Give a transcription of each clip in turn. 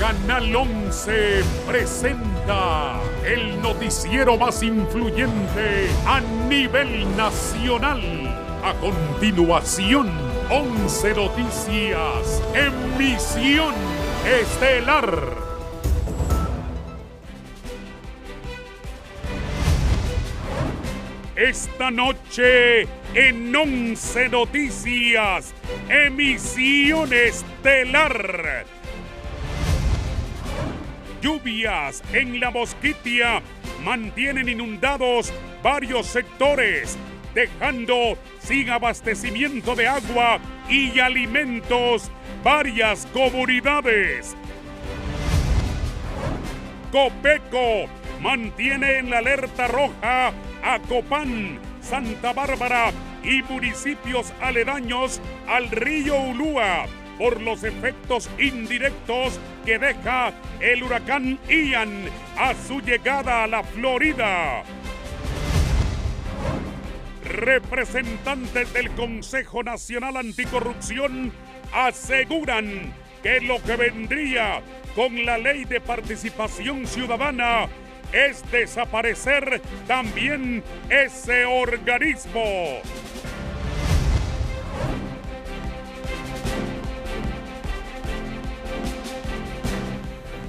Canal 11 presenta el noticiero más influyente a nivel nacional. A continuación, 11 Noticias, emisión estelar. Esta noche en 11 Noticias, emisión estelar. Lluvias en La Mosquitia mantienen inundados varios sectores, dejando sin abastecimiento de agua y alimentos varias comunidades. Copeco mantiene en la alerta roja a Copán, Santa Bárbara y municipios aledaños al río Ulúa por los efectos indirectos que deja el huracán Ian a su llegada a la Florida. Representantes del Consejo Nacional Anticorrupción aseguran que lo que vendría con la Ley de Participación Ciudadana es desaparecer también ese organismo.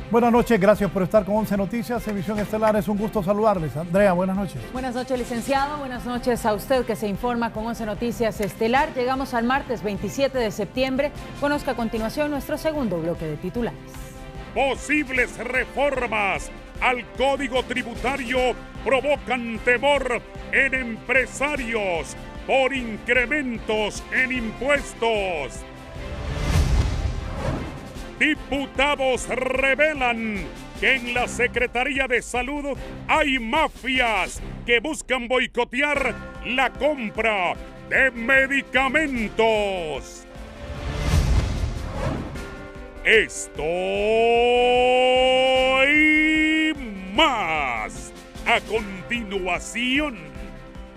Buenas noches, gracias por estar con 11 Noticias, emisión estelar. Es un gusto saludarles. Andrea, buenas noches. Buenas noches, licenciado. Buenas noches a usted que se informa con 11 Noticias estelar. Llegamos al martes 27 de septiembre. Conozca a continuación nuestro segundo bloque de titulares. Posibles reformas al Código Tributario provocan temor en empresarios por incrementos en impuestos. Diputados revelan que en la Secretaría de Salud hay mafias que buscan boicotear la compra de medicamentos. Esto y más a continuación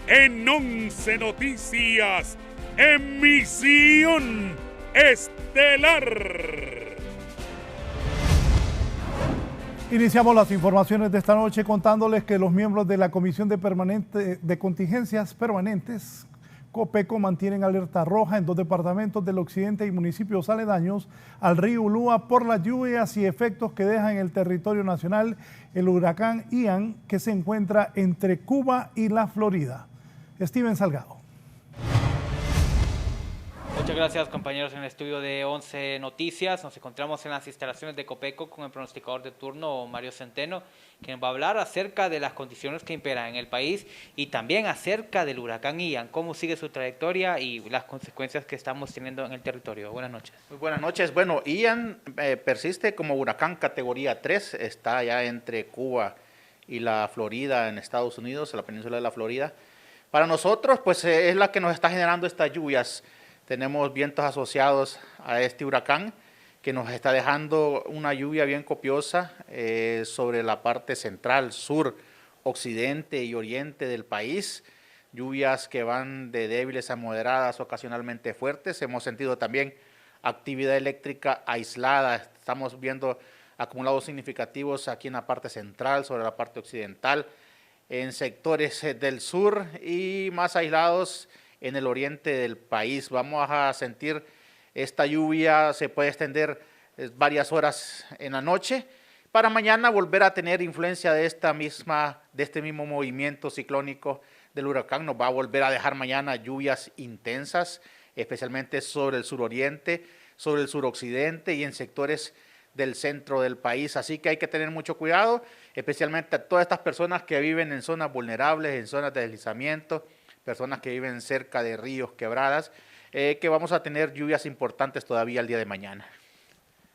en 11 Noticias, emisión estelar. Iniciamos las informaciones de esta noche contándoles que los miembros de la Comisión de Contingencias Permanentes, Copeco, mantienen alerta roja en 2 departamentos del occidente y municipios aledaños al río Ulúa por las lluvias y efectos que deja en el territorio nacional el huracán Ian, que se encuentra entre Cuba y la Florida. Steven Salgado. Muchas gracias, compañeros, en el estudio de 11 Noticias. Nos encontramos en las instalaciones de Copeco con el pronosticador de turno, Mario Centeno, quien va a hablar acerca de las condiciones que imperan en el país y también acerca del huracán Ian, cómo sigue su trayectoria y las consecuencias que estamos teniendo en el territorio. Buenas noches. Muy buenas noches. Bueno, Ian persiste como huracán categoría 3, está ya entre Cuba y la Florida en Estados Unidos, en la península de la Florida. Para nosotros, pues es la que nos está generando estas lluvias. Tenemos vientos asociados a este huracán que nos está dejando una lluvia bien copiosa sobre la parte central, sur, occidente y oriente del país. Lluvias que van de débiles a moderadas, ocasionalmente fuertes. Hemos sentido también actividad eléctrica aislada. Estamos viendo acumulados significativos aquí en la parte central, sobre la parte occidental, en sectores del sur y más aislados en el oriente del país. Vamos a sentir esta lluvia, se puede extender varias horas en la noche, para mañana volver a tener influencia de este mismo movimiento ciclónico del huracán. Nos va a volver a dejar mañana lluvias intensas, especialmente sobre el suroriente, sobre el suroccidente y en sectores del centro del país. Así que hay que tener mucho cuidado, especialmente a todas estas personas que viven en zonas vulnerables, en zonas de deslizamiento, personas que viven cerca de ríos, quebradas, que vamos a tener lluvias importantes todavía el día de mañana.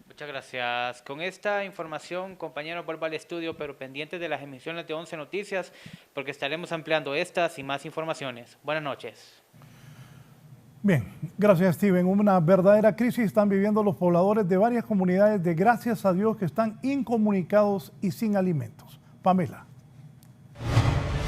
Muchas gracias. Con esta información, compañeros, vuelvo al estudio, pero pendientes de las emisiones de 11 Noticias, porque estaremos ampliando estas y más informaciones. Buenas noches. Bien, gracias, Steven. Una verdadera crisis están viviendo los pobladores de varias comunidades de Gracias a Dios que están incomunicados y sin alimentos. Pamela.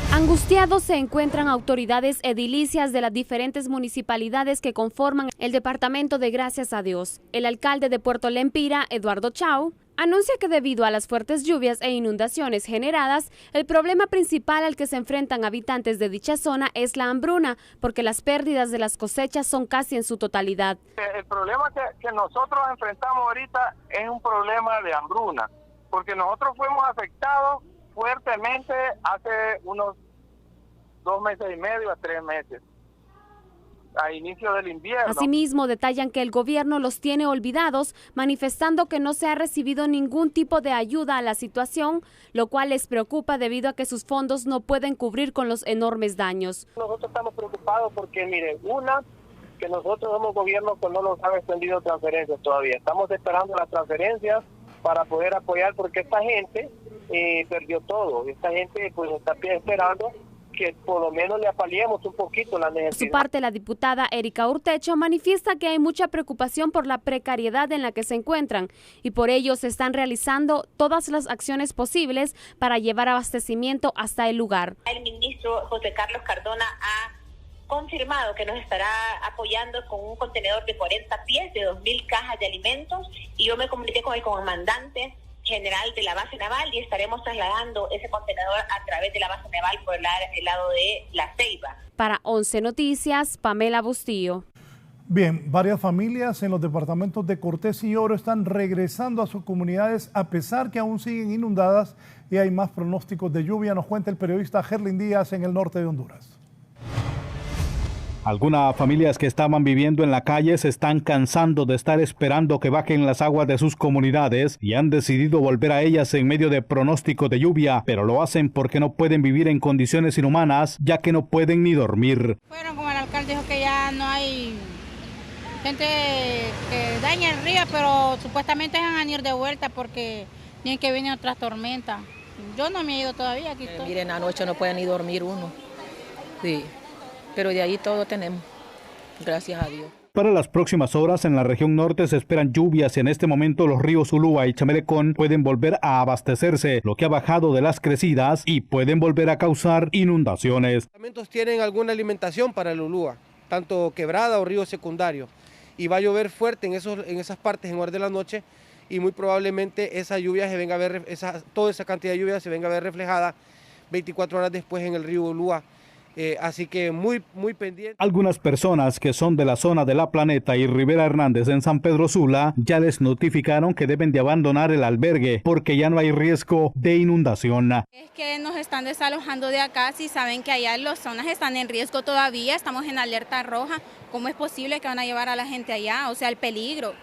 Angustiados se encuentran autoridades edilicias de las diferentes municipalidades que conforman el departamento de Gracias a Dios. El alcalde de Puerto Lempira, Eduardo Chau, Anuncia que debido a las fuertes lluvias e inundaciones generadas, el problema principal al que se enfrentan habitantes de dicha zona es la hambruna, porque las pérdidas de las cosechas son casi en su totalidad. El problema que nosotros enfrentamos ahorita es un problema de hambruna, porque nosotros fuimos afectados fuertemente hace unos 2 meses y medio a 3 meses. A inicio del invierno. Asimismo, detallan que el gobierno los tiene olvidados, manifestando que no se ha recibido ningún tipo de ayuda a la situación, lo cual les preocupa debido a que sus fondos no pueden cubrir con los enormes daños. Nosotros estamos preocupados porque, mire, que nosotros somos gobierno que no nos han extendido transferencias todavía. Estamos esperando las transferencias para poder apoyar, porque esta gente perdió todo. Esta gente pues está esperando que por lo menos le apaliemos un poquito la necesidad. Por su parte, la diputada Erika Urtecho manifiesta que hay mucha preocupación por la precariedad en la que se encuentran y por ello se están realizando todas las acciones posibles para llevar abastecimiento hasta el lugar. El ministro José Carlos Cardona ha confirmado que nos estará apoyando con un contenedor de 40 pies de 2.000 cajas de alimentos, y yo me comuniqué con el comandante general de la base naval y estaremos trasladando ese contenedor a través de la base naval por el lado de La Ceiba. Para 11 Noticias, Pamela Bustillo. Bien, varias familias en los departamentos de Cortés y Oro están regresando a sus comunidades a pesar que aún siguen inundadas y hay más pronósticos de lluvia, nos cuenta el periodista Gerlin Díaz en el norte de Honduras. Algunas familias que estaban viviendo en la calle se están cansando de estar esperando que bajen las aguas de sus comunidades y han decidido volver a ellas en medio de pronóstico de lluvia, pero lo hacen porque no pueden vivir en condiciones inhumanas, ya que no pueden ni dormir. Bueno, como el alcalde dijo que ya no hay gente que daña el río, pero supuestamente van a ir de vuelta porque tienen que venir otras tormentas. Yo no me he ido todavía. Aquí estoy. Miren, anoche no puede ni dormir uno. Sí. Pero de ahí todo tenemos, gracias a Dios. Para las próximas horas en la región norte se esperan lluvias y en este momento los ríos Ulúa y Chamelecón pueden volver a abastecerse, lo que ha bajado de las crecidas y pueden volver a causar inundaciones. Los tienen alguna alimentación para el Ulúa, tanto quebrada o río secundario, y va a llover fuerte en esas partes en horas de la noche y muy probablemente esa lluvia se venga a ver, toda esa cantidad de lluvia se venga a ver reflejada 24 horas después en el río Ulúa. Así que muy pendiente. Algunas personas que son de la zona de La Planeta y Rivera Hernández en San Pedro Sula ya les notificaron que deben de abandonar el albergue porque ya no hay riesgo de inundación. Es que nos están desalojando de acá, si saben que allá las zonas están en riesgo todavía, estamos en alerta roja. ¿Cómo es posible que van a llevar a la gente allá? O sea, el peligro.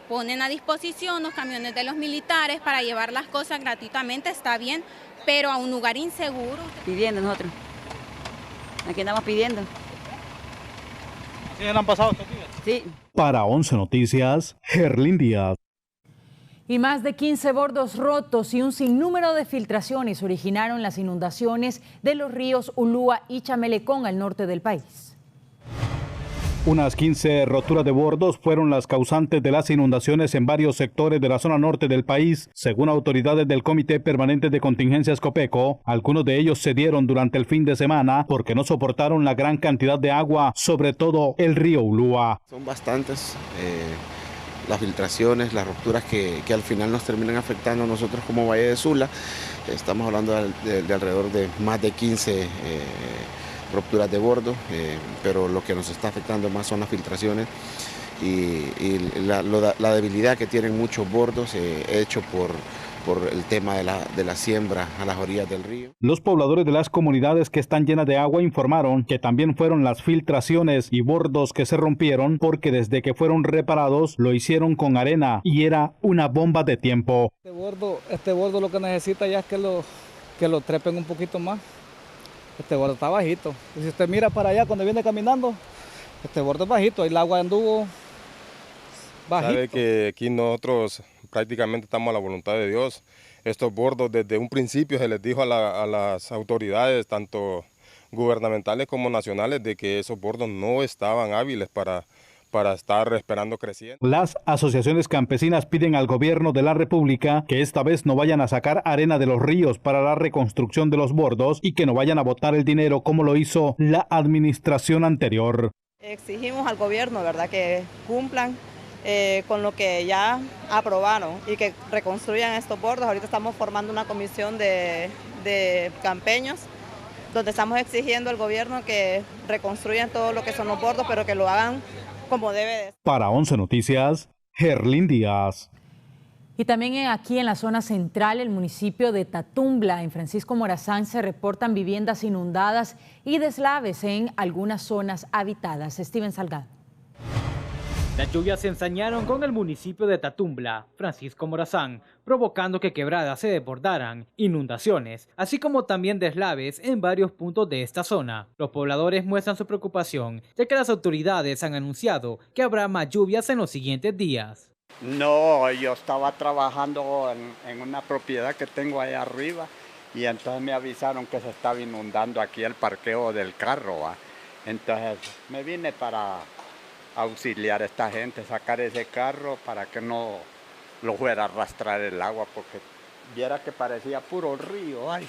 Ponen a disposición los camiones de los militares para llevar las cosas gratuitamente, está bien, pero a un lugar inseguro. Pidiendo nosotros. Aquí andamos pidiendo. ¿Sí han pasado estos días? Sí. Para 11 Noticias, Gerlin Díaz. Y más de 15 bordos rotos y un sinnúmero de filtraciones originaron las inundaciones de los ríos Ulúa y Chamelecón al norte del país. Unas 15 roturas de bordos fueron las causantes de las inundaciones en varios sectores de la zona norte del país, según autoridades del Comité Permanente de Contingencias Copeco. Algunos de ellos se dieron durante el fin de semana porque no soportaron la gran cantidad de agua, sobre todo el río Ulúa. Son bastantes las filtraciones, las rupturas que al final nos terminan afectando a nosotros como Valle de Sula. Estamos hablando de alrededor de más de 15 rupturas de bordo, pero lo que nos está afectando más son las filtraciones y la debilidad que tienen muchos bordos hecho por el tema de la siembra a las orillas del río. Los pobladores de las comunidades que están llenas de agua informaron que también fueron las filtraciones y bordos que se rompieron porque desde que fueron reparados lo hicieron con arena y era una bomba de tiempo. Este bordo lo que necesita ya es que lo trepen un poquito más. Este bordo está bajito. Y si usted mira para allá cuando viene caminando, este bordo es bajito. El agua anduvo bajito. Sabe que aquí nosotros prácticamente estamos a la voluntad de Dios. Estos bordos desde un principio se les dijo a las autoridades, tanto gubernamentales como nacionales, de que esos bordos no estaban hábiles para estar esperando creciendo. Las asociaciones campesinas piden al gobierno de la República que esta vez no vayan a sacar arena de los ríos para la reconstrucción de los bordos y que no vayan a botar el dinero como lo hizo la administración anterior. Exigimos al gobierno, ¿verdad?, que cumplan con lo que ya aprobaron y que reconstruyan estos bordos. Ahorita estamos formando una comisión de campeños donde estamos exigiendo al gobierno que reconstruyan todo lo que son los bordos, pero que lo hagan como debe de ser. Para 11 Noticias, Gerlin Díaz. Y también aquí en la zona central, el municipio de Tatumbla, en Francisco Morazán, se reportan viviendas inundadas y deslaves en algunas zonas habitadas. Steven Salgado. Las lluvias se ensañaron con el municipio de Tatumbla, Francisco Morazán, provocando que quebradas se desbordaran, inundaciones, así como también deslaves en varios puntos de esta zona. Los pobladores muestran su preocupación, ya que las autoridades han anunciado que habrá más lluvias en los siguientes días. No, yo estaba trabajando en una propiedad que tengo allá arriba y entonces me avisaron que se estaba inundando aquí el parqueo del carro, ¿va? Entonces me vine para auxiliar a esta gente, sacar ese carro para que no lo fuera a arrastrar el agua, porque viera que parecía puro río, ay.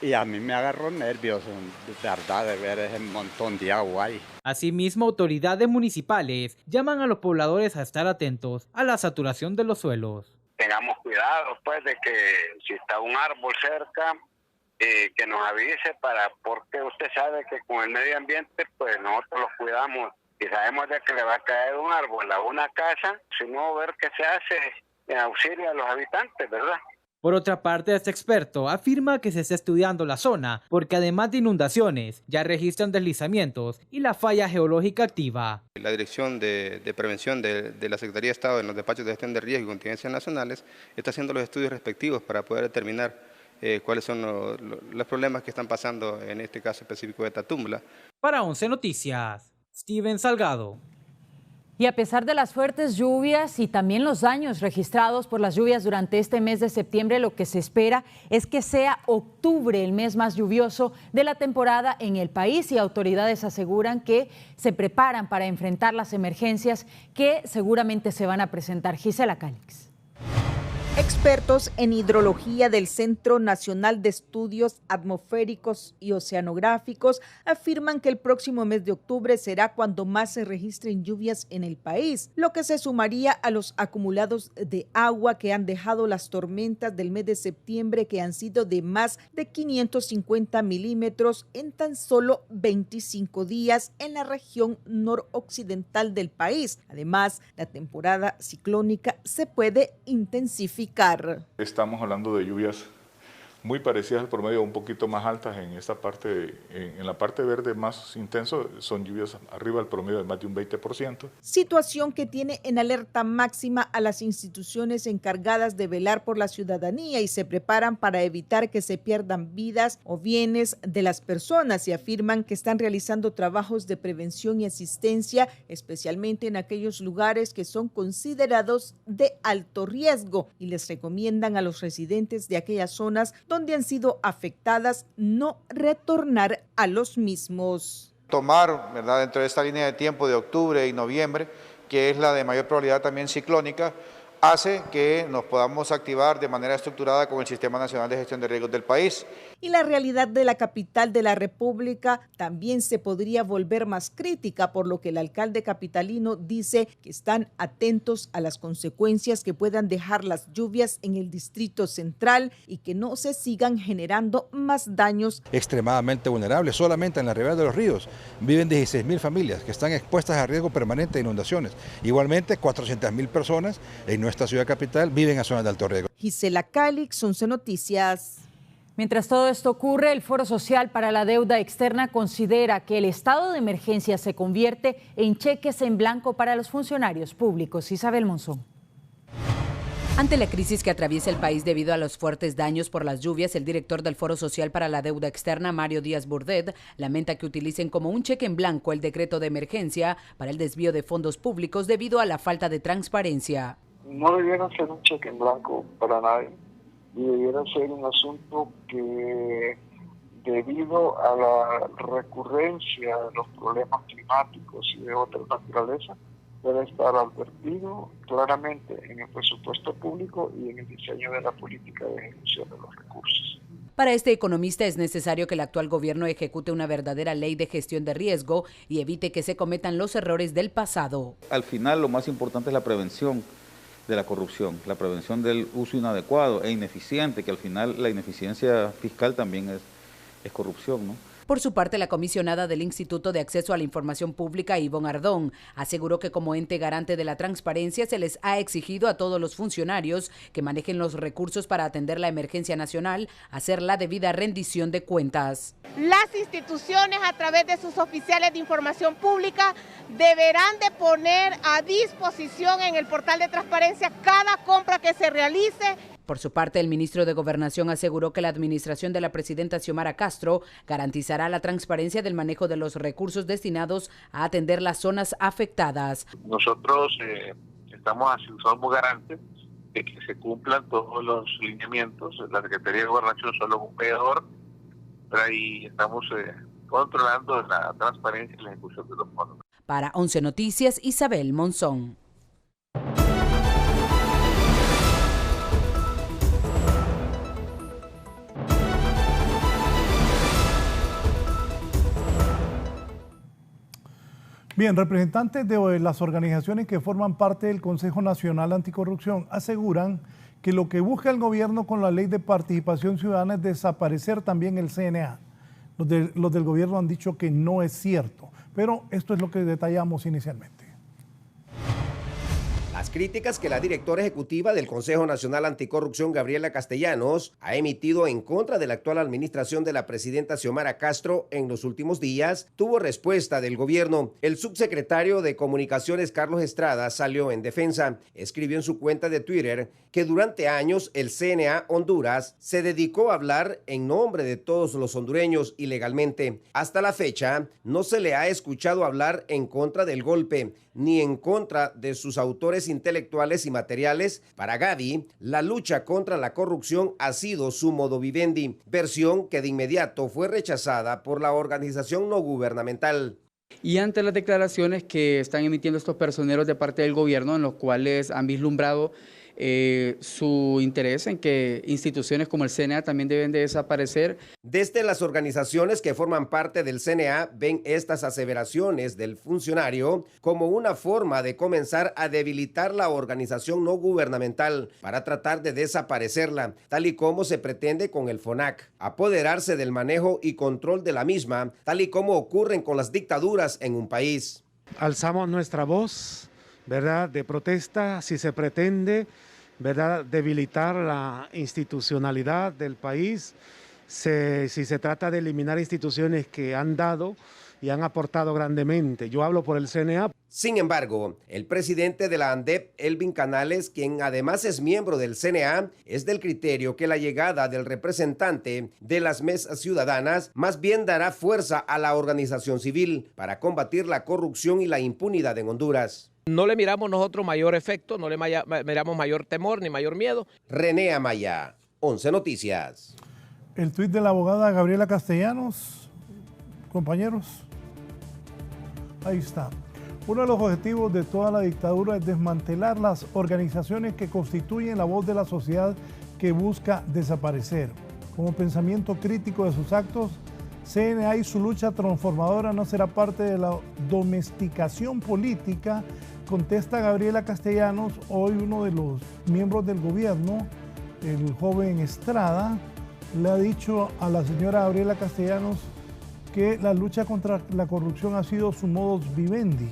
Y a mí me agarró nervios, de verdad, de ver ese montón de agua ahí. Asimismo, autoridades municipales llaman a los pobladores a estar atentos a la saturación de los suelos. Tengamos cuidado, pues, de que si está un árbol cerca, que nos avise, porque usted sabe que con el medio ambiente, pues, nosotros los cuidamos. Y sabemos de que le va a caer un árbol a una casa, sino ver qué se hace en auxilio a los habitantes, ¿verdad? Por otra parte, este experto afirma que se está estudiando la zona porque además de inundaciones, ya registran deslizamientos y la falla geológica activa. La Dirección de Prevención de la Secretaría de Estado en los despachos de gestión de riesgo y contingencias nacionales está haciendo los estudios respectivos para poder determinar cuáles son los problemas que están pasando en este caso específico de Tatumbla. Para 11 Noticias, Steven Salgado. Y a pesar de las fuertes lluvias y también los daños registrados por las lluvias durante este mes de septiembre, lo que se espera es que sea octubre el mes más lluvioso de la temporada en el país, y autoridades aseguran que se preparan para enfrentar las emergencias que seguramente se van a presentar. Gisela Calix. Expertos en hidrología del Centro Nacional de Estudios Atmosféricos y Oceanográficos afirman que el próximo mes de octubre será cuando más se registren lluvias en el país, lo que se sumaría a los acumulados de agua que han dejado las tormentas del mes de septiembre, que han sido de más de 550 milímetros en tan solo 25 días en la región noroccidental del país. Además, la temporada ciclónica se puede intensificar. Estamos hablando de lluvias muy parecidas al promedio, un poquito más altas en esta parte, en la parte verde más intenso, son lluvias arriba del promedio de más de un 20%. Situación que tiene en alerta máxima a las instituciones encargadas de velar por la ciudadanía y se preparan para evitar que se pierdan vidas o bienes de las personas, y afirman que están realizando trabajos de prevención y asistencia, especialmente en aquellos lugares que son considerados de alto riesgo, y les recomiendan a los residentes de aquellas zonas donde han sido afectadas no retornar a los mismos. Tomar, ¿verdad?, dentro de esta línea de tiempo de octubre y noviembre, que es la de mayor probabilidad también ciclónica, hace que nos podamos activar de manera estructurada con el Sistema Nacional de Gestión de Riesgos del país. Y la realidad de la capital de la República también se podría volver más crítica, por lo que el alcalde capitalino dice que están atentos a las consecuencias que puedan dejar las lluvias en el Distrito Central y que no se sigan generando más daños. Extremadamente vulnerables, solamente en la ribera de los ríos viven 16.000 familias que están expuestas a riesgo permanente de inundaciones. Igualmente, 400.000 personas en nuestra ciudad capital viven a zonas de alto riesgo. Gisela Calix, 11 Noticias. Mientras todo esto ocurre, el Foro Social para la Deuda Externa considera que el estado de emergencia se convierte en cheques en blanco para los funcionarios públicos. Isabel Monzón. Ante la crisis que atraviesa el país debido a los fuertes daños por las lluvias, el director del Foro Social para la Deuda Externa, Mario Díaz Burdet, lamenta que utilicen como un cheque en blanco el decreto de emergencia para el desvío de fondos públicos debido a la falta de transparencia. No debiera ser un cheque en blanco para nadie, y debiera ser un asunto que, debido a la recurrencia de los problemas climáticos y de otra naturaleza, debe estar advertido claramente en el presupuesto público y en el diseño de la política de ejecución de los recursos. Para este economista es necesario que el actual gobierno ejecute una verdadera ley de gestión de riesgo y evite que se cometan los errores del pasado. Al final lo más importante es la prevención de la corrupción, la prevención del uso inadecuado e ineficiente, que al final la ineficiencia fiscal también es corrupción, ¿no? Por su parte, la comisionada del Instituto de Acceso a la Información Pública, Ivonne Ardón, aseguró que como ente garante de la transparencia se les ha exigido a todos los funcionarios que manejen los recursos para atender la emergencia nacional hacer la debida rendición de cuentas. Las instituciones, a través de sus oficiales de información pública, deberán de poner a disposición en el portal de transparencia cada compra que se realice. Por su parte, el ministro de Gobernación aseguró que la administración de la presidenta Xiomara Castro garantizará la transparencia del manejo de los recursos destinados a atender las zonas afectadas. Nosotros somos garantes de que se cumplan todos los lineamientos. La Secretaría de Gobernación es solo un veedor, pero ahí estamos controlando la transparencia y la ejecución de los fondos. Para 11 Noticias, Isabel Monzón. Bien, representantes de las organizaciones que forman parte del Consejo Nacional Anticorrupción aseguran que lo que busca el gobierno con la Ley de Participación Ciudadana es desaparecer también el CNA. Los del gobierno han dicho que no es cierto, pero esto es lo que detallamos inicialmente. Las críticas que la directora ejecutiva del Consejo Nacional Anticorrupción, Gabriela Castellanos, ha emitido en contra de la actual administración de la presidenta Xiomara Castro en los últimos días, tuvo respuesta del gobierno. El subsecretario de Comunicaciones, Carlos Estrada, salió en defensa. Escribió en su cuenta de Twitter que durante años el CNA Honduras se dedicó a hablar en nombre de todos los hondureños ilegalmente. Hasta la fecha, no se le ha escuchado hablar en contra del golpe, ni en contra de sus autores intelectuales y materiales. Para Gaby, la lucha contra la corrupción ha sido su modo vivendi, versión que de inmediato fue rechazada por la organización no gubernamental. Y ante las declaraciones que están emitiendo estos personeros de parte del gobierno, en los cuales han vislumbrado su interés en que instituciones como el CNA también deben de desaparecer. Desde las organizaciones que forman parte del CNA ven estas aseveraciones del funcionario como una forma de comenzar a debilitar la organización no gubernamental para tratar de desaparecerla, tal y como se pretende con el FONAC, apoderarse del manejo y control de la misma, tal y como ocurren con las dictaduras en un país. Alzamos nuestra voz, ¿verdad?, de protesta si se pretende, ¿verdad?, debilitar la institucionalidad del país, si se trata de eliminar instituciones que han dado y han aportado grandemente. Yo hablo por el CNA. Sin embargo, el presidente de la ANDEP, Elvin Canales, quien además es miembro del CNA, es del criterio que la llegada del representante de las mesas ciudadanas más bien dará fuerza a la organización civil para combatir la corrupción y la impunidad en Honduras. No le miramos nosotros mayor efecto, no le miramos mayor temor ni mayor miedo. René Amaya, 11 Noticias. El tuit de la abogada Gabriela Castellanos, compañeros, ahí está. Uno de los objetivos de toda la dictadura es desmantelar las organizaciones que constituyen la voz de la sociedad que busca desaparecer. Como pensamiento crítico de sus actos, CNA y su lucha transformadora no será parte de la domesticación política, contesta Gabriela Castellanos. Hoy uno de los miembros del gobierno, el joven Estrada, le ha dicho a la señora Gabriela Castellanos que la lucha contra la corrupción ha sido su modus vivendi.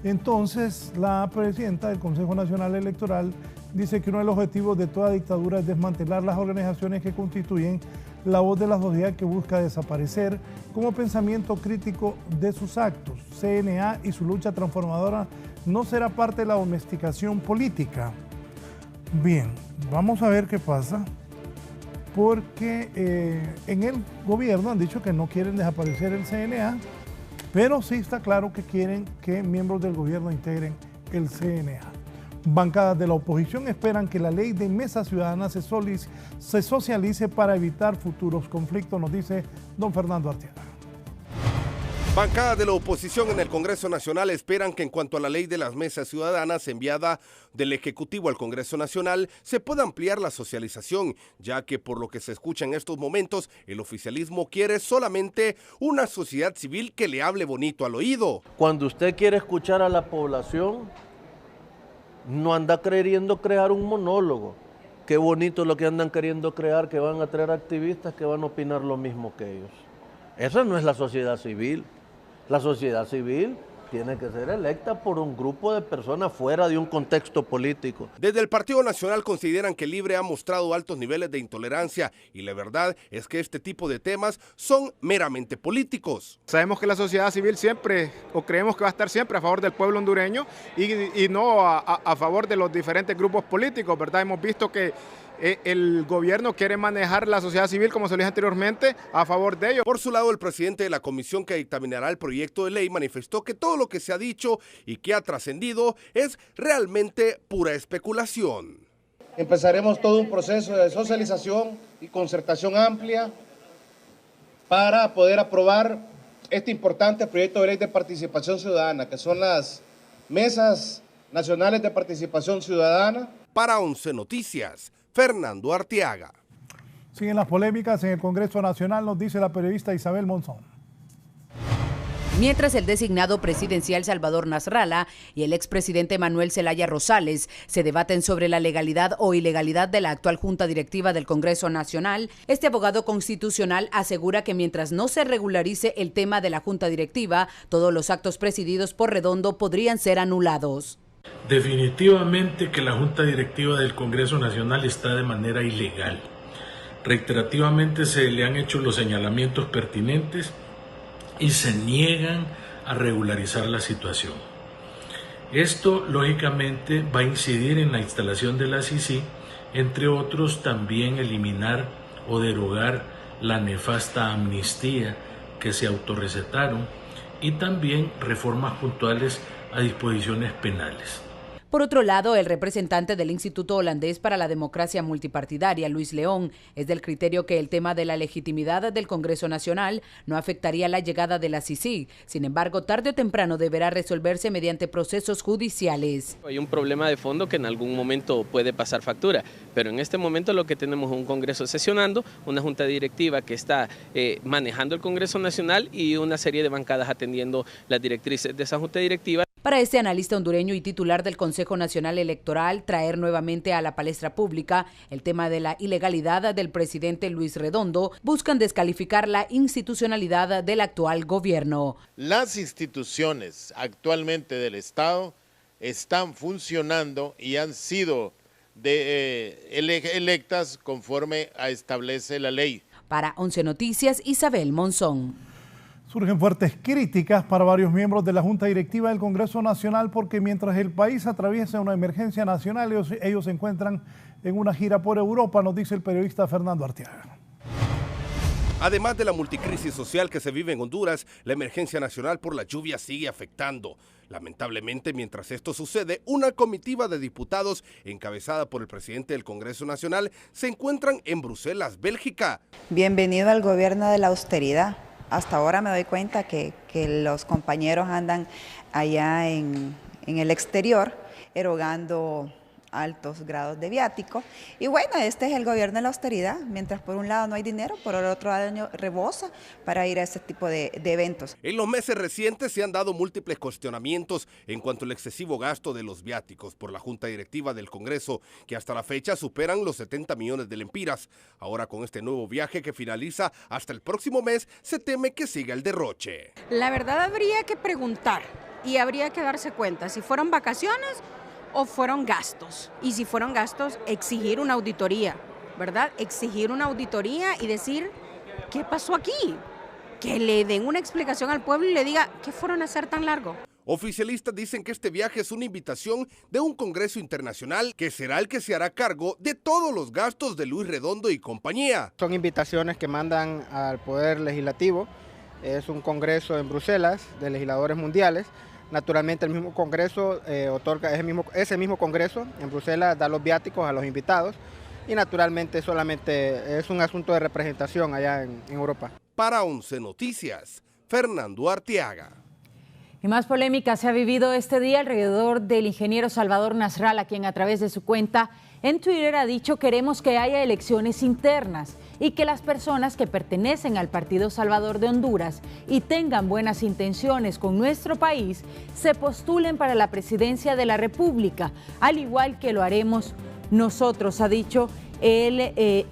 Entonces, la presidenta del Consejo Nacional Electoral dice que uno de los objetivos de toda dictadura es desmantelar las organizaciones que constituyen la voz de la sociedad que busca desaparecer. Como pensamiento crítico de sus actos, CNA y su lucha transformadora no será parte de la domesticación política. Bien, vamos a ver qué pasa, porque en el gobierno han dicho que no quieren desaparecer el CNA, pero sí está claro que quieren que miembros del gobierno integren el CNA. Bancadas de la oposición esperan que la ley de mesa ciudadana se socialice para evitar futuros conflictos, nos dice don Fernando Arteaga. Bancadas de la oposición en el Congreso Nacional esperan que en cuanto a la ley de las mesas ciudadanas enviada del Ejecutivo al Congreso Nacional se pueda ampliar la socialización, ya que por lo que se escucha en estos momentos, el oficialismo quiere solamente una sociedad civil que le hable bonito al oído. Cuando usted quiere escuchar a la población, no anda queriendo crear un monólogo. Qué bonito lo que andan queriendo crear, que van a traer activistas que van a opinar lo mismo que ellos. Esa no es la sociedad civil. La sociedad civil tiene que ser electa por un grupo de personas fuera de un contexto político. Desde el Partido Nacional consideran que Libre ha mostrado altos niveles de intolerancia y la verdad es que este tipo de temas son meramente políticos. Sabemos que la sociedad civil siempre, o creemos que va a estar siempre a favor del pueblo hondureño y no a favor de los diferentes grupos políticos, ¿verdad? Hemos visto que el gobierno quiere manejar la sociedad civil, como se lo dije anteriormente, a favor de ellos. Por su lado, el presidente de la comisión que dictaminará el proyecto de ley manifestó que todo lo que se ha dicho y que ha trascendido es realmente pura especulación. Empezaremos todo un proceso de socialización y concertación amplia para poder aprobar este importante proyecto de ley de participación ciudadana, que son las mesas nacionales de participación ciudadana. Para 11 Noticias, Fernando Arteaga. Siguen las polémicas en el Congreso Nacional, nos dice la periodista Isabel Monzón. Mientras el designado presidencial Salvador Nasralla y el expresidente Manuel Zelaya Rosales se debaten sobre la legalidad o ilegalidad de la actual Junta Directiva del Congreso Nacional, este abogado constitucional asegura que mientras no se regularice el tema de la Junta Directiva, todos los actos presididos por Redondo podrían ser anulados. Definitivamente que la Junta Directiva del Congreso Nacional está de manera ilegal. Reiterativamente se le han hecho los señalamientos pertinentes y se niegan a regularizar la situación. Esto, lógicamente, va a incidir en la instalación de la CICI, entre otros también eliminar o derogar la nefasta amnistía que se autorrecetaron y también reformas puntuales a disposiciones penales. Por otro lado, el representante del Instituto Holandés para la Democracia Multipartidaria, Luis León, es del criterio que el tema de la legitimidad del Congreso Nacional no afectaría la llegada de la CICIG. Sin embargo, tarde o temprano deberá resolverse mediante procesos judiciales. Hay un problema de fondo que en algún momento puede pasar factura, pero en este momento lo que tenemos es un Congreso sesionando, una Junta Directiva que está manejando el Congreso Nacional y una serie de bancadas atendiendo las directrices de esa Junta Directiva. Para este analista hondureño y titular del Consejo Nacional Electoral, traer nuevamente a la palestra pública el tema de la ilegalidad del presidente Luis Redondo, buscan descalificar la institucionalidad del actual gobierno. Las instituciones actualmente del Estado están funcionando y han sido electas conforme a establece la ley. Para 11 Noticias, Isabel Monzón. Surgen fuertes críticas para varios miembros de la Junta Directiva del Congreso Nacional porque mientras el país atraviesa una emergencia nacional, ellos se encuentran en una gira por Europa, nos dice el periodista Fernando Arteaga. Además de la multicrisis social que se vive en Honduras, la emergencia nacional por la lluvia sigue afectando. Lamentablemente, mientras esto sucede, una comitiva de diputados encabezada por el presidente del Congreso Nacional se encuentran en Bruselas, Bélgica. Bienvenido al gobierno de la austeridad. Hasta ahora me doy cuenta que los compañeros andan allá en el exterior erogando altos grados de viático. Y bueno, este es el gobierno de la austeridad. Mientras por un lado no hay dinero, por el otro lado rebosa para ir a ese tipo de eventos. En los meses recientes se han dado múltiples cuestionamientos en cuanto al excesivo gasto de los viáticos por la Junta Directiva del Congreso, que hasta la fecha superan los 70 millones de lempiras. Ahora con este nuevo viaje que finaliza hasta el próximo mes, se teme que siga el derroche. La verdad habría que preguntar y habría que darse cuenta si fueron vacaciones o fueron gastos. Y si fueron gastos, exigir una auditoría, ¿verdad? Exigir una auditoría y decir, ¿qué pasó aquí? Que le den una explicación al pueblo y le diga, ¿qué fueron a hacer tan largo? Oficialistas dicen que este viaje es una invitación de un Congreso Internacional que será el que se hará cargo de todos los gastos de Luis Redondo y compañía. Son invitaciones que mandan al Poder Legislativo. Es un congreso en Bruselas de legisladores mundiales. Naturalmente el mismo Congreso otorga ese mismo Congreso en Bruselas da los viáticos a los invitados y naturalmente solamente es un asunto de representación allá en Europa. Para 11 Noticias, Fernando Arteaga. Y más polémica se ha vivido este día alrededor del ingeniero Salvador Nasralla, quien a través de su cuenta en Twitter ha dicho: queremos que haya elecciones internas y que las personas que pertenecen al Partido Salvador de Honduras y tengan buenas intenciones con nuestro país se postulen para la presidencia de la República, al igual que lo haremos nosotros, ha dicho el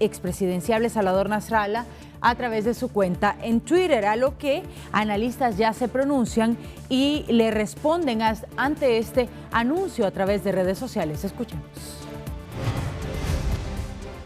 expresidenciable Salvador Nasralla a través de su cuenta en Twitter, a lo que analistas ya se pronuncian y le responden ante este anuncio a través de redes sociales. Escuchemos.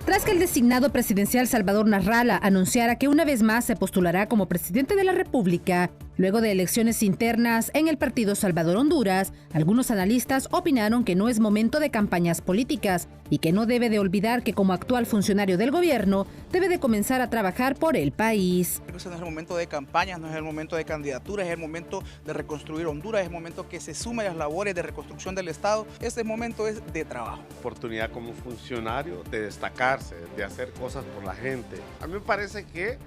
Tras que el designado presidencial Salvador Nasralla anunciara que una vez más se postulará como presidente de la República, luego de elecciones internas en el Partido Salvador Honduras, algunos analistas opinaron que no es momento de campañas políticas y que no debe de olvidar que como actual funcionario del gobierno debe de comenzar a trabajar por el país. Ese no es el momento de campañas, no es el momento de candidaturas, es el momento de reconstruir Honduras, es el momento que se sumen las labores de reconstrucción del Estado. Este momento es de trabajo. Oportunidad como funcionario de destacarse, de hacer cosas por la gente. A mí me parece que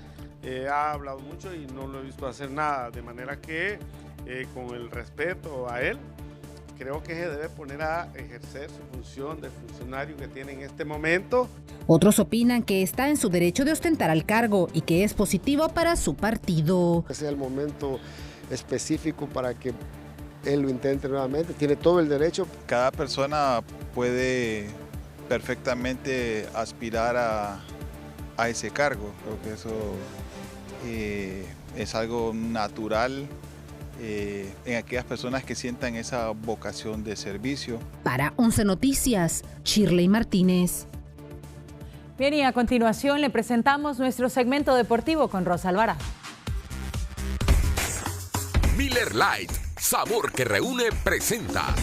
ha hablado mucho y no lo he visto hacer nada, de manera que con el respeto a él, creo que se debe poner a ejercer su función de funcionario que tiene en este momento. Otros opinan que está en su derecho de ostentar al cargo y que es positivo para su partido. Ese es el momento específico para que él lo intente nuevamente, tiene todo el derecho. Cada persona puede perfectamente aspirar a ese cargo, creo que eso es algo natural en aquellas personas que sientan esa vocación de servicio. Para 11 Noticias, Shirley Martínez. Bien, y a continuación le presentamos nuestro segmento deportivo con Rosa Alvarado. Miller Lite, sabor que reúne, presenta.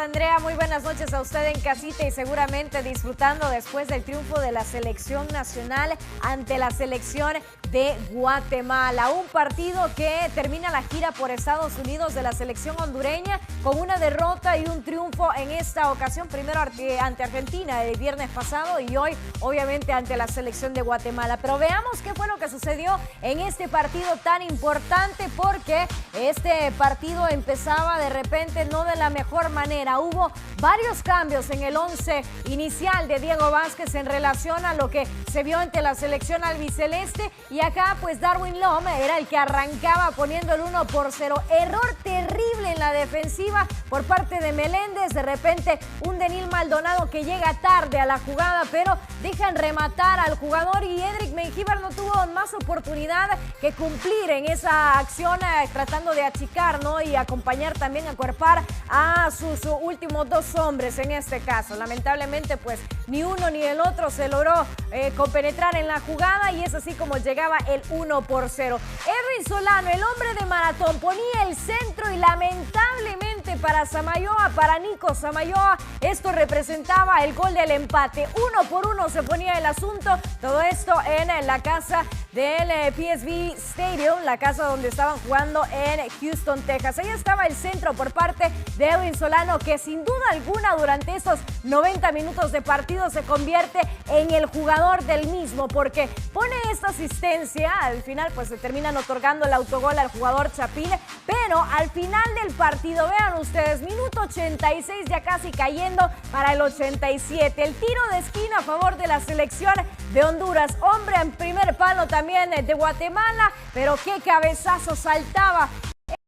Andrea, muy buenas noches a usted en casita y seguramente disfrutando después del triunfo de la selección nacional ante la selección de Guatemala. Un partido que termina la gira por Estados Unidos de la selección hondureña con una derrota y un triunfo en esta ocasión, primero ante Argentina el viernes pasado y hoy obviamente ante la selección de Guatemala. Pero veamos qué fue lo que sucedió en este partido tan importante, porque este partido empezaba de repente no de la mejor manera. Hubo varios cambios en el 11 inicial de Diego Vázquez en relación a lo que se vio ante la selección albiceleste, y acá pues Darwin Lom era el que arrancaba poniendo el 1-0. Error terrible en la defensiva por parte de Meléndez. De repente un Denil Maldonado que llega tarde a la jugada, pero dejan rematar al jugador y Edric Mengíbar no tuvo más oportunidad que cumplir en esa acción, tratando de achicar, ¿no? Y acompañar también, acuerpar a sus últimos dos hombres en este caso. Lamentablemente pues ni uno ni el otro se logró compenetrar en la jugada y es así como llegaba el 1-0. Edwin Solano, el hombre de maratón, ponía el centro y lamentablemente para Samayoa, para Nico Samayoa, esto representaba el gol del empate. 1-1 se ponía el asunto, todo esto en la casa del PSV Stadium, la casa donde estaban jugando en Houston, Texas. Ahí estaba el centro por parte de Edwin Solano, que sin duda alguna durante esos 90 minutos de partido se convierte en el jugador del mismo, porque pone esta asistencia, al final pues se terminan otorgando el autogol al jugador Chapín, pero al final del partido, vean ustedes, minuto 86 ya casi cayendo para el 87, el tiro de esquina a favor de la selección de Honduras, hombre en primer palo también de Guatemala, pero qué cabezazo saltaba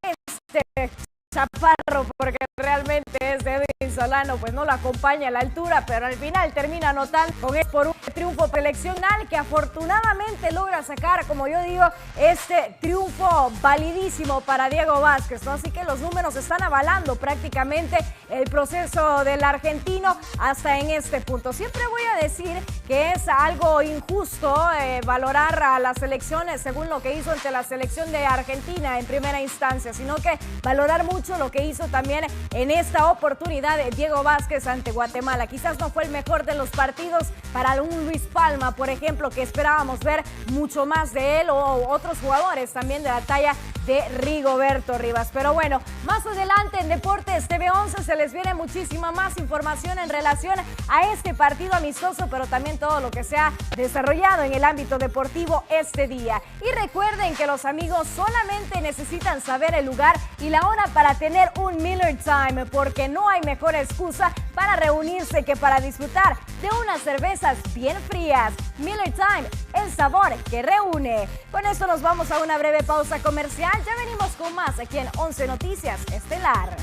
este chaparro, porque realmente es de Edwin Solano, pues no lo acompaña a la altura, pero al final termina anotando con él por un triunfo seleccional que afortunadamente logra sacar, como yo digo, este triunfo validísimo para Diego Vázquez, ¿no? Así que los números están avalando prácticamente el proceso del argentino hasta en este punto. Siempre voy a decir que es algo injusto valorar a las selecciones según lo que hizo ante la selección de Argentina en primera instancia, sino que valorar mucho mucho lo que hizo también en esta oportunidad de Diego Vázquez ante Guatemala. Quizás no fue el mejor de los partidos para un Luis Palma, por ejemplo, que esperábamos ver mucho más de él, o otros jugadores también de la talla de Rigoberto Rivas. Pero bueno, más adelante en Deportes TV11 se les viene muchísima más información en relación a este partido amistoso, pero también todo lo que se ha desarrollado en el ámbito deportivo este día. Y recuerden que los amigos solamente necesitan saber el lugar y la hora para tener un Miller Time, porque no hay mejor excusa para reunirse que para disfrutar de unas cervezas bien frías. Miller Time, el sabor que reúne. Con esto nos vamos a una breve pausa comercial. Ya venimos con más aquí en 11 Noticias Estelar.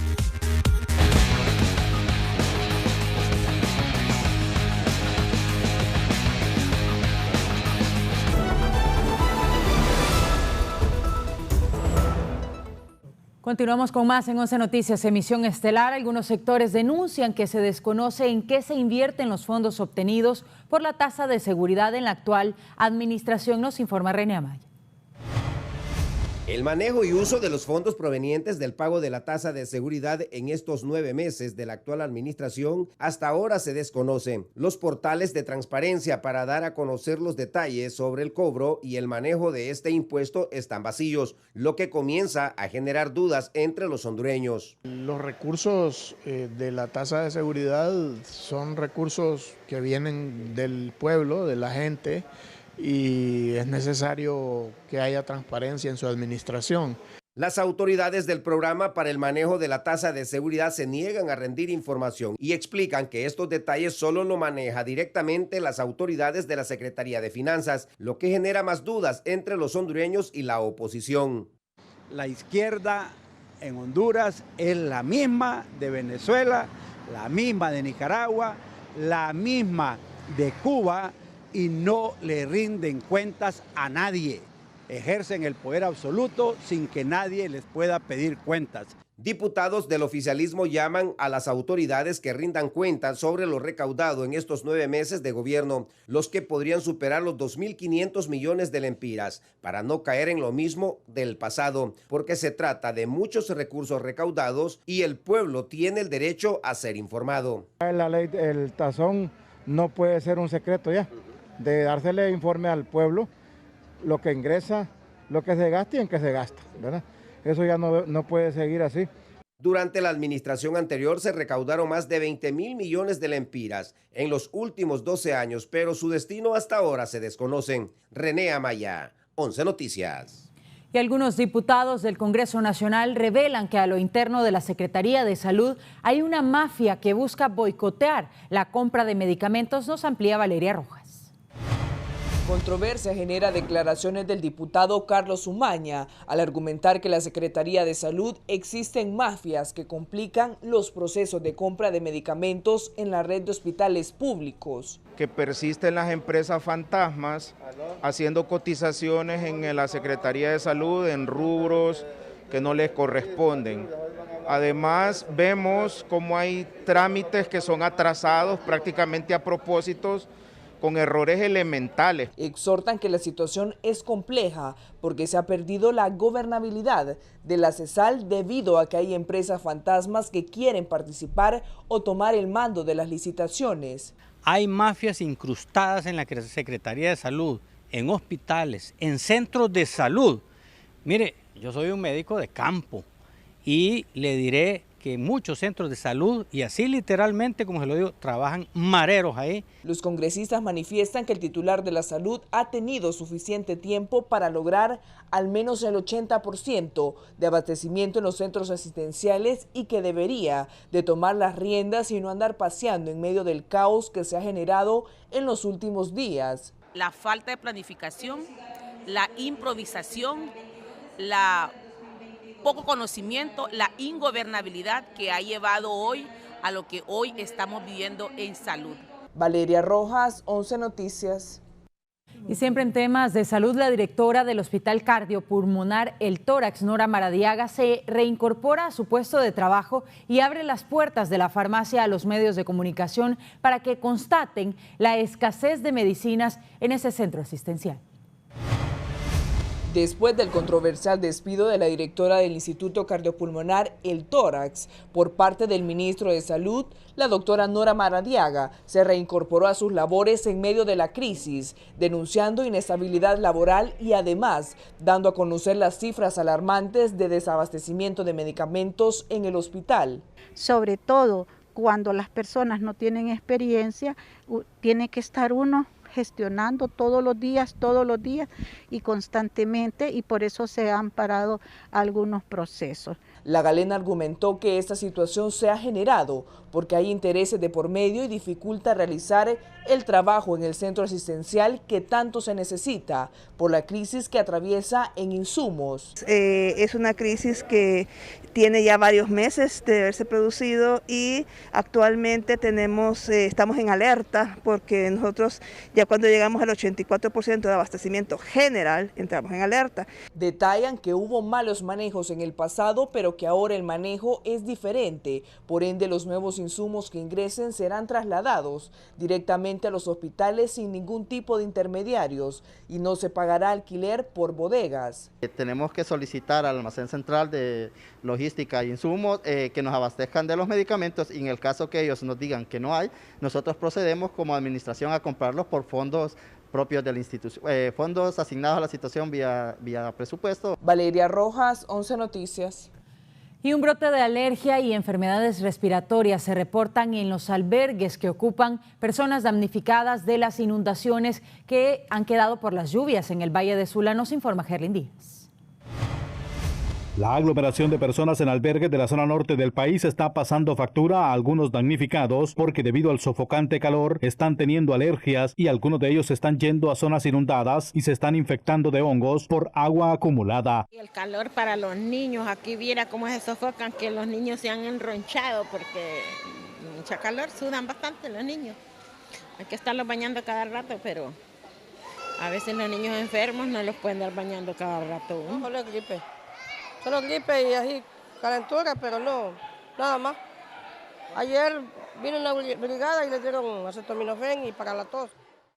Continuamos con más en 11 Noticias, emisión estelar. Algunos sectores denuncian que se desconoce en qué se invierten los fondos obtenidos por la tasa de seguridad en la actual administración, nos informa René Amaya. El manejo y uso de los fondos provenientes del pago de la tasa de seguridad en estos 9 meses de la actual administración hasta ahora se desconoce. Los portales de transparencia para dar a conocer los detalles sobre el cobro y el manejo de este impuesto están vacíos, lo que comienza a generar dudas entre los hondureños. Los recursos de la tasa de seguridad son recursos que vienen del pueblo, de la gente, y es necesario que haya transparencia en su administración. Las autoridades del programa para el manejo de la tasa de seguridad se niegan a rendir información y explican que estos detalles solo lo maneja directamente las autoridades de la Secretaría de Finanzas, lo que genera más dudas entre los hondureños y la oposición. La izquierda en Honduras es la misma de Venezuela, la misma de Nicaragua, la misma de Cuba, y no le rinden cuentas a nadie. Ejercen el poder absoluto sin que nadie les pueda pedir cuentas. Diputados del oficialismo llaman a las autoridades que rindan cuentas sobre lo recaudado en estos 9 meses de gobierno, los que podrían superar los 2.500 millones de lempiras, para no caer en lo mismo del pasado, porque se trata de muchos recursos recaudados y el pueblo tiene el derecho a ser informado. La ley del tazón no puede ser un secreto ya, de dársele informe al pueblo, lo que ingresa, lo que se gasta y en qué se gasta, ¿verdad? Eso ya no puede seguir así. Durante la administración anterior se recaudaron más de 20.000 millones de lempiras en los últimos 12 años, pero su destino hasta ahora se desconocen. René Amaya, 11 Noticias. Y algunos diputados del Congreso Nacional revelan que a lo interno de la Secretaría de Salud hay una mafia que busca boicotear la compra de medicamentos. Nos amplía Valeria Rojas. Controversia genera declaraciones del diputado Carlos Umaña al argumentar que en la Secretaría de Salud existen mafias que complican los procesos de compra de medicamentos en la red de hospitales públicos. Que persisten las empresas fantasmas haciendo cotizaciones en la Secretaría de Salud en rubros que no les corresponden. Además, vemos cómo hay trámites que son atrasados prácticamente a propósito, con errores elementales. Exhortan que la situación es compleja porque se ha perdido la gobernabilidad de la CESAL debido a que hay empresas fantasmas que quieren participar o tomar el mando de las licitaciones. Hay mafias incrustadas en la Secretaría de Salud, en hospitales, en centros de salud. Mire, yo soy un médico de campo y le diré que muchos centros de salud, y así literalmente, como se lo digo, trabajan mareros ahí. Los congresistas manifiestan que el titular de la salud ha tenido suficiente tiempo para lograr al menos el 80% de abastecimiento en los centros asistenciales y que debería de tomar las riendas y no andar paseando en medio del caos que se ha generado en los últimos días. La falta de planificación, la improvisación, la poco conocimiento, la ingobernabilidad que ha llevado hoy a lo que hoy estamos viviendo en salud. Valeria Rojas, 11 Noticias. Y siempre en temas de salud, la directora del Hospital Cardiopulmonar El Tórax, Nora Maradiaga, se reincorpora a su puesto de trabajo y abre las puertas de la farmacia a los medios de comunicación para que constaten la escasez de medicinas en ese centro asistencial. Después del controversial despido de la directora del Instituto Cardiopulmonar, el Tórax, por parte del ministro de Salud, la doctora Nora Maradiaga se reincorporó a sus labores en medio de la crisis, denunciando inestabilidad laboral y además dando a conocer las cifras alarmantes de desabastecimiento de medicamentos en el hospital. Sobre todo cuando las personas no tienen experiencia, tiene que estar uno gestionando todos los días y constantemente, y por eso se han parado algunos procesos. La galena argumentó que esta situación se ha generado porque hay intereses de por medio y dificulta realizar el trabajo en el centro asistencial que tanto se necesita por la crisis que atraviesa en insumos. Es una crisis que tiene ya varios meses de haberse producido y actualmente estamos en alerta porque nosotros ya cuando llegamos al 84% de abastecimiento general entramos en alerta. Detallan que hubo malos manejos en el pasado, pero que ahora el manejo es diferente, por ende los nuevos insumos que ingresen serán trasladados directamente a los hospitales sin ningún tipo de intermediarios y no se pagará alquiler por bodegas. Tenemos que solicitar al almacén central de logística e insumos que nos abastezcan de los medicamentos y en el caso que ellos nos digan que no hay, nosotros procedemos como administración a comprarlos por fondos propios de la institución, fondos asignados a la situación vía presupuesto. Valeria Rojas, 11 Noticias. Y un brote de alergia y enfermedades respiratorias se reportan en los albergues que ocupan personas damnificadas de las inundaciones que han quedado por las lluvias en el Valle de Sula, nos informa Gerlin Díaz. La aglomeración de personas en albergues de la zona norte del país está pasando factura a algunos damnificados porque debido al sofocante calor están teniendo alergias y algunos de ellos están yendo a zonas inundadas y se están infectando de hongos por agua acumulada. El calor para los niños, aquí viera cómo se sofocan, que los niños se han enronchado porque mucha calor, sudan bastante los niños. Hay que estarlos bañando cada rato, pero a veces los niños enfermos no los pueden dar bañando cada rato. Solo gripe y así calentura, pero no, nada más. Ayer vino una brigada y les dieron acetaminofén y para la tos.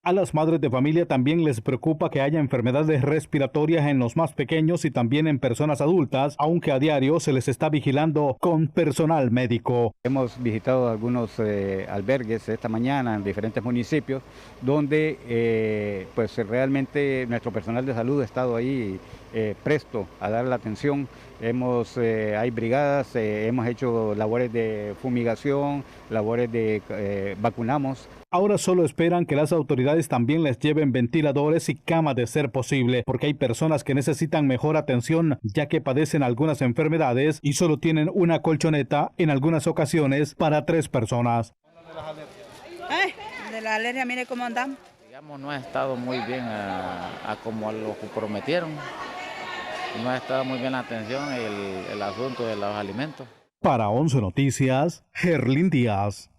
A las madres de familia también les preocupa que haya enfermedades respiratorias en los más pequeños y también en personas adultas, aunque a diario se les está vigilando con personal médico. Hemos visitado algunos albergues esta mañana en diferentes municipios donde pues realmente nuestro personal de salud ha estado ahí presto a dar la atención. Hay brigadas, hemos hecho labores de fumigación, labores de vacunamos. Ahora solo esperan que las autoridades también les lleven ventiladores y camas de ser posible, porque hay personas que necesitan mejor atención ya que padecen algunas enfermedades y solo tienen una colchoneta en algunas ocasiones para 3 personas. De la alergia, mire cómo andamos. Digamos, no ha estado muy bien a como lo que prometieron. No ha estado muy bien la atención el asunto de los alimentos. Para 11 Noticias, Gerlin Díaz.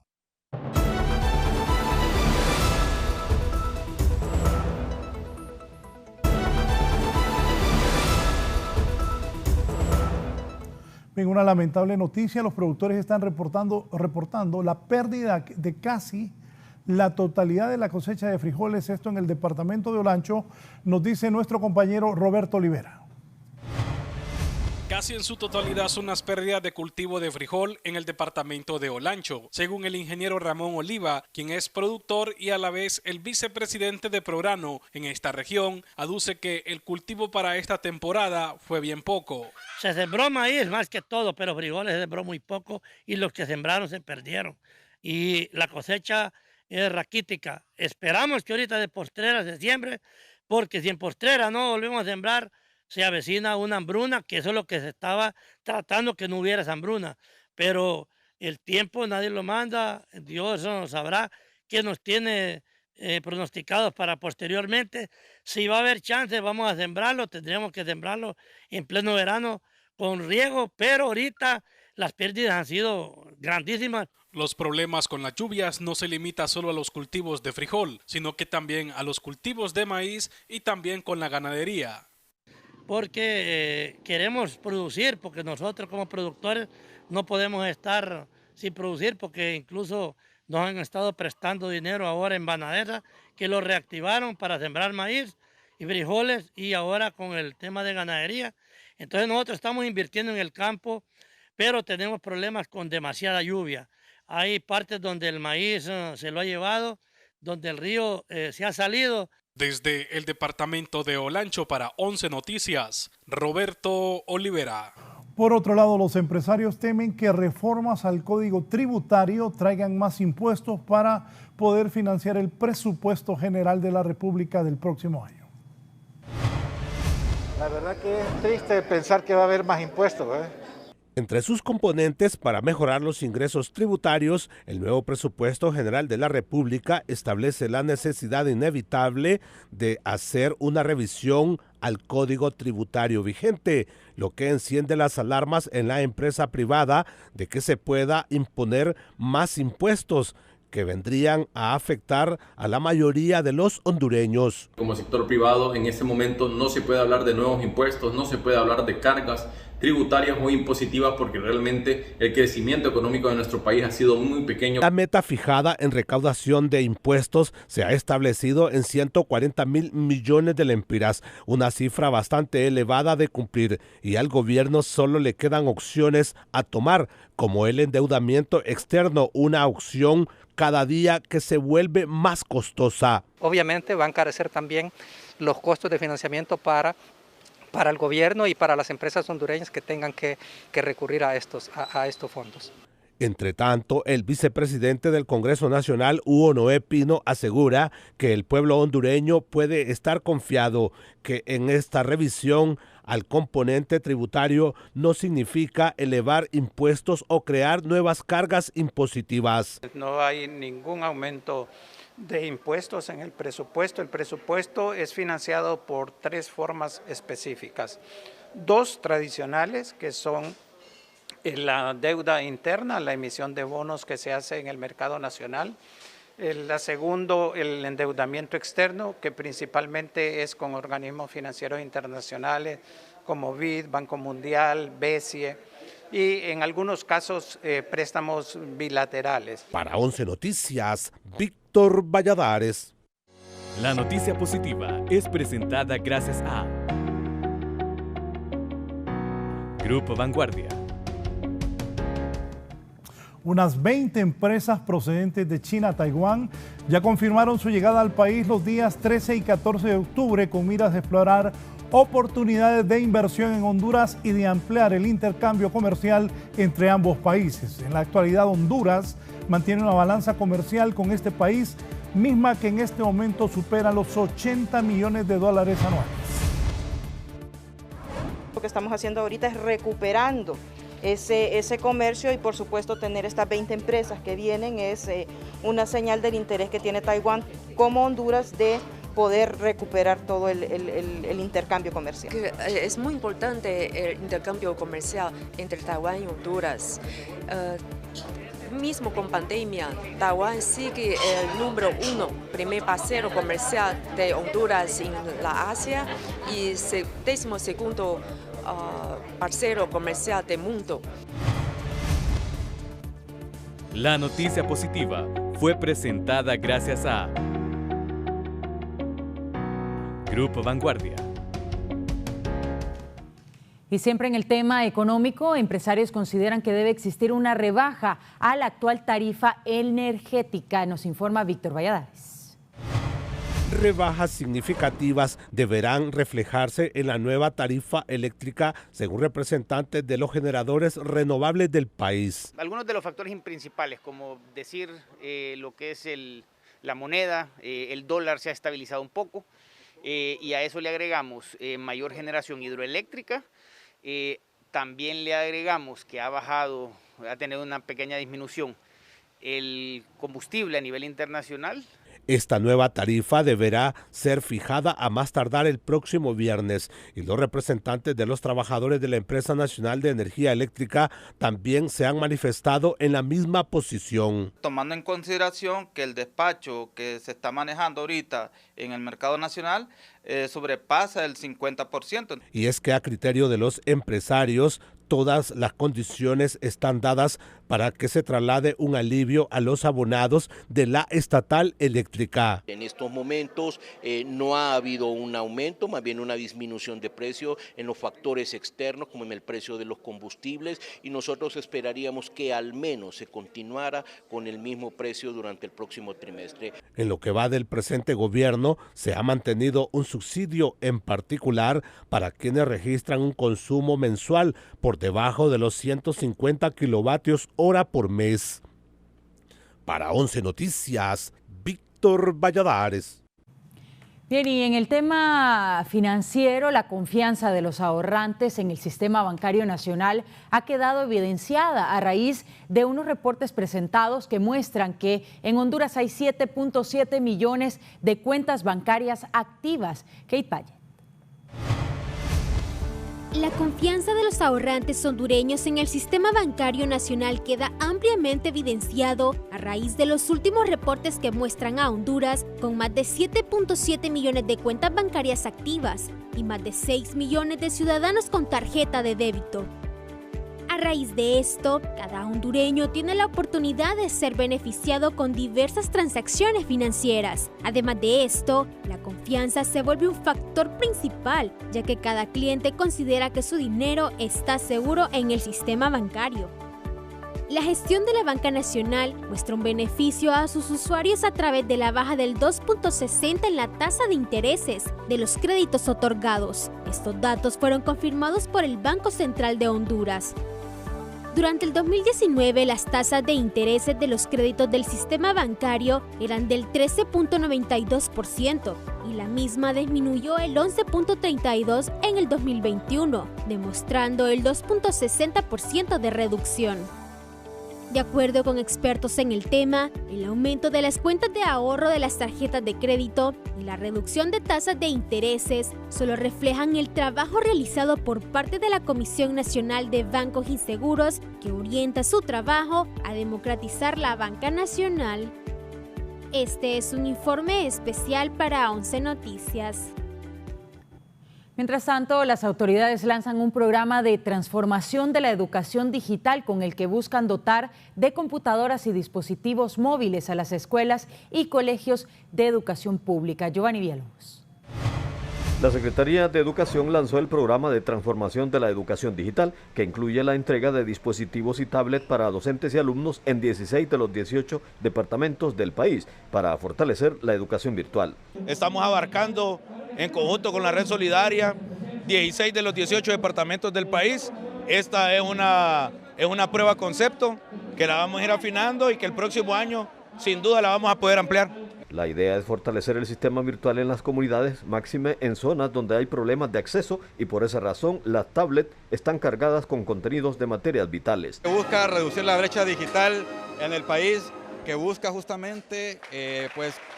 Bien, una lamentable noticia, los productores están reportando la pérdida de casi la totalidad de la cosecha de frijoles, esto en el departamento de Olancho, nos dice nuestro compañero Roberto Olivera. Casi en su totalidad son las pérdidas de cultivo de frijol en el departamento de Olancho, según el ingeniero Ramón Oliva, quien es productor y a la vez el vicepresidente de Prograno en esta región, aduce que el cultivo para esta temporada fue bien poco. Se sembró maíz más que todo, pero frijoles se sembró muy poco y los que sembraron se perdieron. Y la cosecha es raquítica. Esperamos que ahorita de postrera se siembre, porque si en postrera no volvemos a sembrar, se avecina una hambruna, que eso es lo que se estaba tratando, que no hubiera esa hambruna. Pero el tiempo nadie lo manda, Dios eso nos sabrá qué nos tiene pronosticados para posteriormente. Si va a haber chance, vamos a sembrarlo, tendríamos que sembrarlo en pleno verano con riego, pero ahorita las pérdidas han sido grandísimas. Los problemas con las lluvias no se limita solo a los cultivos de frijol, sino que también a los cultivos de maíz y también con la ganadería. Porque queremos producir, porque nosotros como productores no podemos estar sin producir, porque incluso nos han estado prestando dinero ahora en Banadera, que lo reactivaron para sembrar maíz, y frijoles y ahora con el tema de ganadería. Entonces nosotros estamos invirtiendo en el campo, pero tenemos problemas con demasiada lluvia. Hay partes donde el maíz se lo ha llevado, donde el río se ha salido. Desde el departamento de Olancho para 11 Noticias, Roberto Olivera. Por otro lado, los empresarios temen que reformas al Código Tributario traigan más impuestos para poder financiar el presupuesto general de la República del próximo año. La verdad que es triste pensar que va a haber más impuestos, Entre sus componentes para mejorar los ingresos tributarios, el nuevo presupuesto general de la República establece la necesidad inevitable de hacer una revisión al código tributario vigente, lo que enciende las alarmas en la empresa privada de que se pueda imponer más impuestos que vendrían a afectar a la mayoría de los hondureños. Como sector privado, en este momento no se puede hablar de nuevos impuestos, no se puede hablar de cargas tributarias o impositivas porque realmente el crecimiento económico de nuestro país ha sido muy pequeño. La meta fijada en recaudación de impuestos se ha establecido en 140.000 millones de lempiras, una cifra bastante elevada de cumplir, y al gobierno solo le quedan opciones a tomar, como el endeudamiento externo, una opción cada día que se vuelve más costosa. Obviamente va a encarecer también los costos de financiamiento para el gobierno y para las empresas hondureñas que tengan que recurrir a estos fondos. Entre tanto, el vicepresidente del Congreso Nacional, Hugo Noé Pino, asegura que el pueblo hondureño puede estar confiado que en esta revisión al componente tributario no significa elevar impuestos o crear nuevas cargas impositivas. No hay ningún aumento de impuestos en el presupuesto. El presupuesto es financiado por 3 formas específicas. 2 tradicionales, que son la deuda interna, la emisión de bonos que se hace en el mercado nacional. La segundo, el endeudamiento externo, que principalmente es con organismos financieros internacionales como BID, Banco Mundial, BESIE, y en algunos casos préstamos bilaterales. Para 11 Noticias, Víctor Valladares. La noticia positiva es presentada gracias a Grupo Vanguardia. Unas 20 empresas procedentes de China a Taiwán ya confirmaron su llegada al país los días 13 y 14 de octubre con miras de explorar oportunidades de inversión en Honduras y de ampliar el intercambio comercial entre ambos países. En la actualidad, Honduras mantiene una balanza comercial con este país, misma que en este momento supera los $80 millones anuales. Lo que estamos haciendo ahorita es recuperando ese comercio, y por supuesto tener estas 20 empresas que vienen es una señal del interés que tiene Taiwán como Honduras de poder recuperar todo el intercambio comercial. Es muy importante el intercambio comercial entre Taiwán y Honduras. Mismo con pandemia, Taiwán sigue el número 1, primer parcero comercial de Honduras en la Asia y 12º parcero comercial del mundo. La noticia positiva fue presentada gracias a Grupo Vanguardia. Y siempre en el tema económico, empresarios consideran que debe existir una rebaja a la actual tarifa energética. Nos informa Víctor Valladares. Rebajas significativas deberán reflejarse en la nueva tarifa eléctrica, según representantes de los generadores renovables del país. Algunos de los factores principales, como decir lo que es la moneda, el dólar se ha estabilizado un poco, y a eso le agregamos mayor generación hidroeléctrica. También le agregamos que ha tenido una pequeña disminución el combustible a nivel internacional. Esta nueva tarifa deberá ser fijada a más tardar el próximo viernes, y los representantes de los trabajadores de la Empresa Nacional de Energía Eléctrica también se han manifestado en la misma posición. Tomando en consideración que el despacho que se está manejando ahorita en el mercado nacional sobrepasa el 50%. Y es que a criterio de los empresarios, todas las condiciones están dadas para que se traslade un alivio a los abonados de la estatal eléctrica. En estos momentos no ha habido un aumento, más bien una disminución de precio en los factores externos, como en el precio de los combustibles, y nosotros esperaríamos que al menos se continuara con el mismo precio durante el próximo trimestre. En lo que va del presente gobierno, se ha mantenido un subsidio en particular para quienes registran un consumo mensual por debajo de los 150 kilovatios hora por mes. Para 11 Noticias, Víctor Valladares. Bien, y en el tema financiero, la confianza de los ahorrantes en el sistema bancario nacional ha quedado evidenciada a raíz de unos reportes presentados que muestran que en Honduras hay 7.7 millones de cuentas bancarias activas. Kate Payet. La confianza de los ahorrantes hondureños en el sistema bancario nacional queda ampliamente evidenciado a raíz de los últimos reportes que muestran a Honduras con más de 7.7 millones de cuentas bancarias activas y más de 6 millones de ciudadanos con tarjeta de débito. A raíz de esto, cada hondureño tiene la oportunidad de ser beneficiado con diversas transacciones financieras. Además de esto, la confianza se vuelve un factor principal, ya que cada cliente considera que su dinero está seguro en el sistema bancario. La gestión de la Banca Nacional muestra un beneficio a sus usuarios a través de la baja del 2.60 en la tasa de intereses de los créditos otorgados. Estos datos fueron confirmados por el Banco Central de Honduras. Durante el 2019, las tasas de intereses de los créditos del sistema bancario eran del 13.92% y la misma disminuyó el 11.32% en el 2021, demostrando el 2.60% de reducción. De acuerdo con expertos en el tema, el aumento de las cuentas de ahorro de las tarjetas de crédito y la reducción de tasas de intereses solo reflejan el trabajo realizado por parte de la Comisión Nacional de Bancos y Seguros, que orienta su trabajo a democratizar la banca nacional. Este es un informe especial para 11 Noticias. Mientras tanto, las autoridades lanzan un programa de transformación de la educación digital con el que buscan dotar de computadoras y dispositivos móviles a las escuelas y colegios de educación pública. Giovanni Villalobos. La Secretaría de Educación lanzó el programa de transformación de la educación digital, que incluye la entrega de dispositivos y tablets para docentes y alumnos en 16 de los 18 departamentos del país, para fortalecer la educación virtual. Estamos abarcando, en conjunto con la Red Solidaria, 16 de los 18 departamentos del país. Esta es una prueba concepto que la vamos a ir afinando y que el próximo año, sin duda, la vamos a poder ampliar. La idea es fortalecer el sistema virtual en las comunidades, máxime en zonas donde hay problemas de acceso, y por esa razón las tablets están cargadas con contenidos de materias vitales. Busca reducir la brecha digital en el país, que busca justamente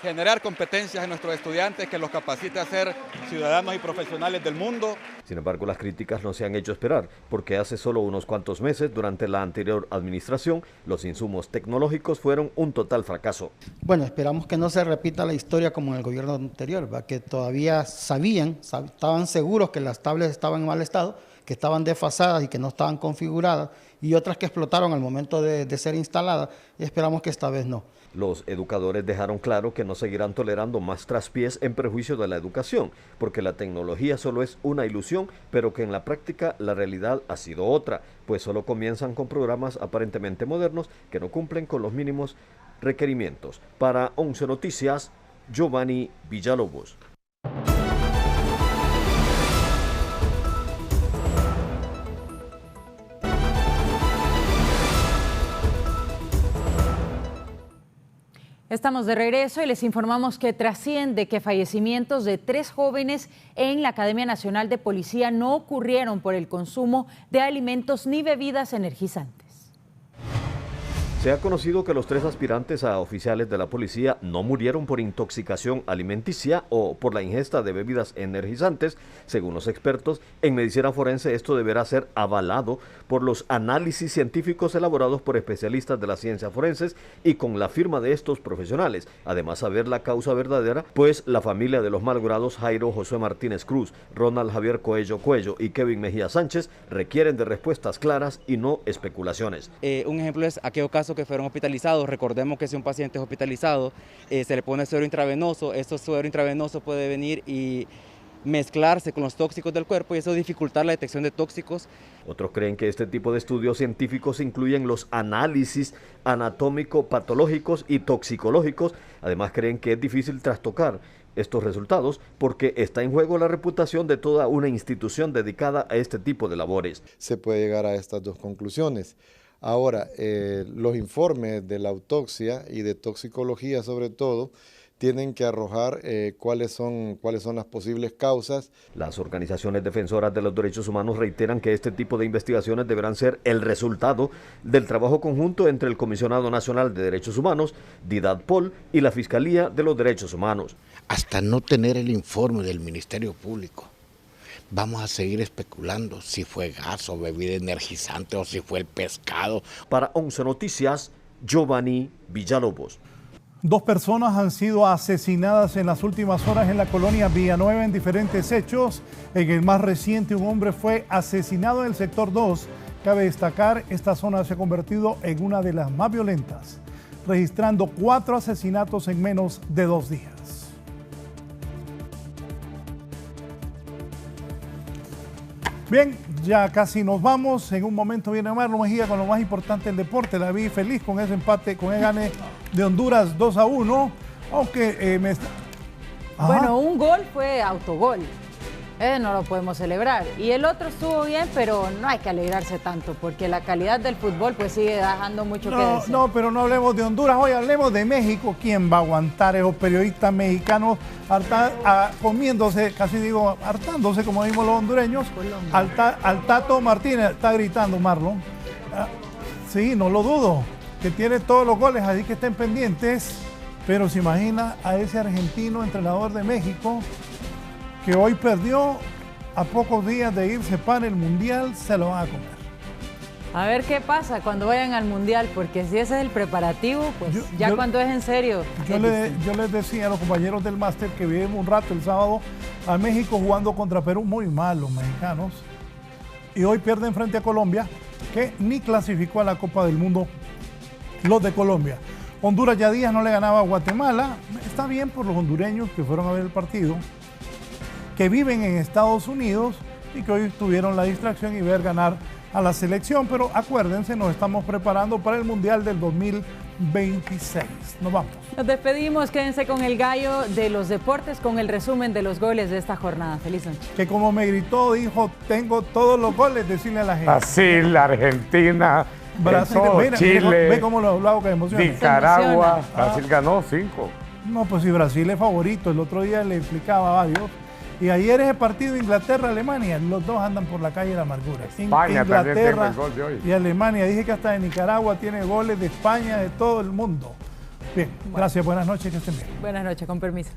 generar competencias en nuestros estudiantes, que los capacite a ser ciudadanos y profesionales del mundo. Sin embargo, las críticas no se han hecho esperar, porque hace solo unos cuantos meses, durante la anterior administración, los insumos tecnológicos fueron un total fracaso. Bueno, esperamos que no se repita la historia como en el gobierno anterior, ¿va? Que todavía estaban seguros que las tablets estaban en mal estado, que estaban desfasadas y que no estaban configuradas, y otras que explotaron al momento de ser instaladas, y esperamos que esta vez no. Los educadores dejaron claro que no seguirán tolerando más traspiés en perjuicio de la educación, porque la tecnología solo es una ilusión, pero que en la práctica la realidad ha sido otra, pues solo comienzan con programas aparentemente modernos que no cumplen con los mínimos requerimientos. Para 11 Noticias, Giovanni Villalobos. Estamos de regreso y les informamos que trasciende que fallecimientos de 3 jóvenes en la Academia Nacional de Policía no ocurrieron por el consumo de alimentos ni bebidas energizantes. Se ha conocido que los 3 aspirantes a oficiales de la policía no murieron por intoxicación alimenticia o por la ingesta de bebidas energizantes. Según los expertos en medicina forense, esto deberá ser avalado por los análisis científicos elaborados por especialistas de las ciencias forenses y con la firma de estos profesionales. Además, saber la causa verdadera, pues la familia de los malogrados Jairo José Martínez Cruz, Ronald Javier Coello y Kevin Mejía Sánchez requieren de respuestas claras y no especulaciones. Un ejemplo es aquellos casos que fueron hospitalizados. Recordemos que si un paciente es hospitalizado, se le pone suero intravenoso. Este suero intravenoso puede venir y mezclarse con los tóxicos del cuerpo y eso dificultar la detección de tóxicos. Otros creen que este tipo de estudios científicos incluyen los análisis anatómico-patológicos y toxicológicos. Además, creen que es difícil trastocar estos resultados porque está en juego la reputación de toda una institución dedicada a este tipo de labores. Se puede llegar a estas 2 conclusiones. Ahora, los informes de la autopsia y de toxicología sobre todo tienen que arrojar cuáles son las posibles causas. Las organizaciones defensoras de los derechos humanos reiteran que este tipo de investigaciones deberán ser el resultado del trabajo conjunto entre el Comisionado Nacional de Derechos Humanos, Didad-Pol y la Fiscalía de los Derechos Humanos. Hasta no tener el informe del Ministerio Público, vamos a seguir especulando si fue gas o bebida energizante o si fue el pescado. Para 11 Noticias, Giovanni Villalobos. 2 personas han sido asesinadas en las últimas horas en la colonia Villanueva en diferentes hechos. En el más reciente, un hombre fue asesinado en el sector 2. Cabe destacar, esta zona se ha convertido en una de las más violentas, registrando 4 asesinatos en menos de 2 días. Bien, ya casi nos vamos. En un momento viene Marlon Mejía con lo más importante del deporte. La vi feliz con ese empate, con el gane de Honduras 2-1. Aunque Bueno, un gol fue autogol. No lo podemos celebrar. Y el otro estuvo bien, pero no hay que alegrarse tanto, porque la calidad del fútbol pues sigue dejando mucho que decir. No, pero no hablemos de Honduras, hoy hablemos de México. ¿Quién va a aguantar esos periodistas mexicanos comiéndose, casi digo, hartándose, como decimos los hondureños? Al Tato Martínez, está gritando Marlon. Sí, no lo dudo, que tiene todos los goles, así que estén pendientes. Pero se imagina a ese argentino entrenador de México, que hoy perdió, a pocos días de irse para el Mundial, se lo van a comer. A ver qué pasa cuando vayan al Mundial, porque si ese es el preparativo, pues cuando es en serio. Yo les decía a los compañeros del máster que vivimos un rato el sábado a México jugando contra Perú, muy mal los mexicanos, y hoy pierden frente a Colombia, que ni clasificó a la Copa del Mundo los de Colombia. Honduras ya días no le ganaba a Guatemala. Está bien por los hondureños que fueron a ver el partido, que viven en Estados Unidos y que hoy tuvieron la distracción y ver ganar a la selección. Pero acuérdense, nos estamos preparando para el Mundial del 2026. Nos vamos. Nos despedimos, quédense con el gallo de los deportes con el resumen de los goles de esta jornada. Feliz noche. Que como me gritó, dijo, tengo todos los goles, decirle a la gente. Brasil, Argentina, Brasil, mira, Chile, ve cómo lo hago que emociona. Nicaragua, Brasil ganó 5. No, pues si Brasil es favorito, el otro día le explicaba a varios. Y ayer ese partido Inglaterra-Alemania, los dos andan por la calle de la amargura. España Inglaterra el gol de hoy. Y Alemania, dije que hasta de Nicaragua tiene goles, de España, de todo el mundo. Bien, gracias, buenas noches, que estén bien. Buenas noches, con permiso.